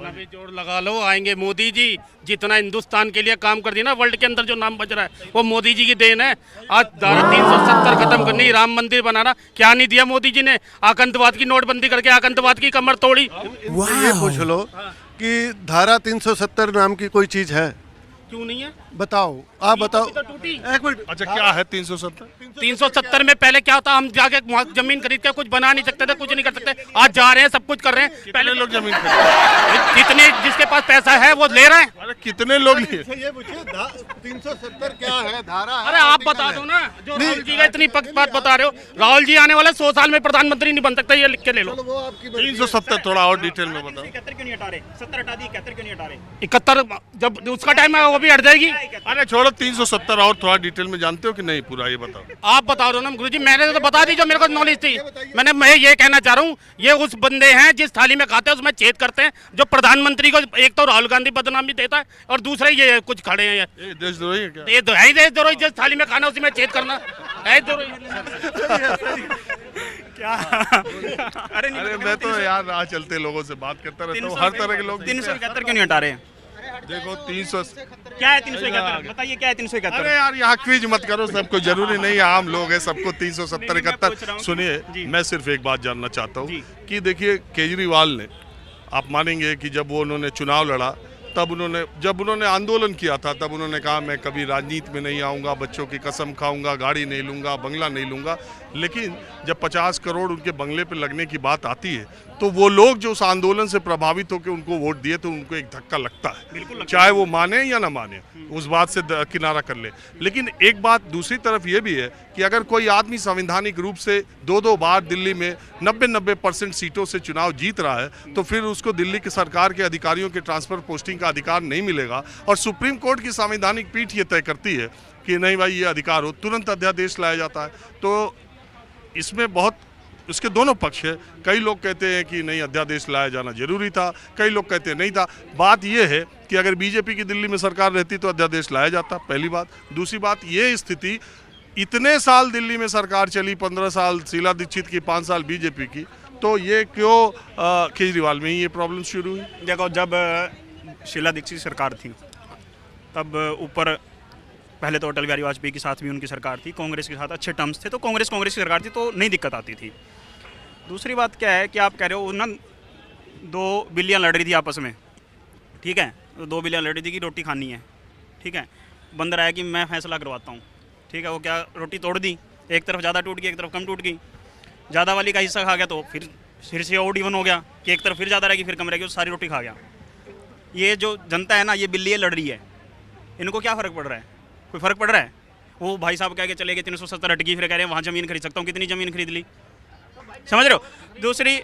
कितना भी जोर लगा लो, आएंगे मोदी जी। जितना हिंदुस्तान के लिए काम कर दिया ना, वर्ल्ड के अंदर जो नाम बज रहा है वो मोदी जी की देन है। आज धारा 370 खत्म करनी, राम मंदिर बनाना, क्या नहीं दिया मोदी जी ने। आतंकवाद की नोटबंदी करके आतंकवाद की कमर तोड़ी। ये पूछ लो कि धारा 370 नाम की कोई चीज है? क्यों नहीं है? बताओ, आप बताओ। तो टूटी। एक मिनट, अच्छा क्या है 370? 370 में पहले क्या होता, हम जाके जमीन खरीद के कुछ बना नहीं सकते थे, कुछ नहीं कर सकते। आज जा रहे हैं, सब कुछ कर रहे हैं। पहले लोग जमीन खरीदते? जितने जिसके पास पैसा है वो ले रहे हैं। अरे कितने लोग लिए? ये पूछिए 370 क्या है, धारा है? अरे आप बता दो ना, जो राहुल जी का इतनी बात बता रहे हो। राहुल जी आने वाले 100 साल में प्रधानमंत्री नहीं बन सकता, ये लिख के ले लो। चलो वो आपकी मर्जी। 370 थोड़ा और डिटेल में बताओ। 71 क्यों नहीं हटा रहे? 70 हटा दी, 71 क्यों नहीं हटा रहे? 71 जब उसका टाइम है वो भी हट जाएगी। अरे छोड़ो 370 और थोड़ा डिटेल में जानते हो कि नहीं पूरा ये बताओ। आप बता दो ना गुरुजी, मैंने तो बता दी जो मेरे को नॉलेज थी। मैं ये कहना चाह रहा हूँ, ये उस बंदे हैं जिस थाली में खाते हैं उसमें छेद करते हैं। जो प्रधानमंत्री को एक तो राहुल गांधी बदनामी देता है और दूसरा ये कुछ खड़े हैं। ये देशद्रोही है क्या? ये तो है ही देशद्रोही, जिस थाली में खाना उसी में छेद करना है देशद्रोही। क्या? अरे नहीं, अरे मैं तो यार राह चलते लोगों से बात करता रहता हूँ, हर तरह के लोग। 371 क्यों नहीं हटा रहे? देखो 300। क्या है 371? बताइए क्या है 371? अरे यार यहाँ क्विज मत करो, सबको जरूरी नहीं है, आम लोग हैं, सबको 370 71। सुनिए, मैं सिर्फ एक बात जानना चाहता हूँ कि देखिए केजरीवाल ने, आप मानेंगे कि जब वो उन्होंने चुनाव लड़ा तब जब उन्होंने आंदोलन किया था तब उन्होंने कहा मैं कभी राजनीति में नहीं आऊँगा, बच्चों की कसम खाऊंगा, गाड़ी नहीं लूँगा, बंगला नहीं लूँगा। लेकिन जब 50 करोड़ उनके बंगले पे लगने की बात आती है तो वो लोग जो उस आंदोलन से प्रभावित होकर उनको वोट दिए तो उनको एक धक्का लगता है, चाहे वो माने या ना माने, उस बात से किनारा कर ले। लेकिन एक बात दूसरी तरफ ये भी है कि अगर कोई आदमी संवैधानिक रूप से 2-2 बार दिल्ली में 90% सीटों से चुनाव जीत रहा है तो फिर उसको दिल्ली की सरकार के अधिकारियों के ट्रांसफर पोस्टिंग का अधिकार नहीं मिलेगा। और सुप्रीम कोर्ट की संवैधानिक पीठ ये तय करती है कि नहीं भाई ये अधिकार हो, तुरंत अध्यादेश लाया जाता है। तो इसमें बहुत उसके दोनों पक्ष है। कई लोग कहते हैं कि नहीं अध्यादेश लाया जाना जरूरी था, कई लोग कहते हैं नहीं था। बात यह है कि अगर बीजेपी की दिल्ली में सरकार रहती तो अध्यादेश लाया जाता, पहली बात। दूसरी बात, ये स्थिति इतने साल दिल्ली में सरकार चली, 15 साल शीला दीक्षित की, 5 साल बीजेपी की, तो ये क्यों केजरीवाल में ही ये प्रॉब्लम शुरू हुई? देखो, जब शीला दीक्षित सरकार थी तब ऊपर पहले तो अटल बिहारी वाजपेयी के साथ भी उनकी सरकार थी, कांग्रेस के साथ अच्छे टर्म्स थे, तो कांग्रेस की सरकार थी तो नहीं दिक्कत आती थी। दूसरी बात क्या है कि आप कह रहे हो ना 2 बिल्लियाँ लड़ रही थी आपस में, ठीक है, तो 2 बिल्लियाँ लड़ रही थी कि रोटी खानी है, ठीक है। बंदर आया कि मैं फैसला करवाता हूँ, ठीक है, वो क्या रोटी तोड़ दी, एक तरफ ज़्यादा टूट गई, एक तरफ कम टूट गई। ज़्यादा वाली का हिस्सा खा गया तो फिर से और इवन हो गया कि एक तरफ फिर ज़्यादा रहेगी, फिर कम रहेगी, सारी रोटी खा गया। ये जो जनता है ना, ये बिल्लियाँ लड़ रही है, इनको क्या फ़र्क पड़ रहा है? कोई फ़र्क पड़ रहा है? वो भाई साहब कह के चले गए 370 हट गई, फिर कह रहे हैं वहाँ ज़मीन खरीद सकता हूँ, कितनी ज़मीन खरीद ली, समझ रहे हो? दूसरी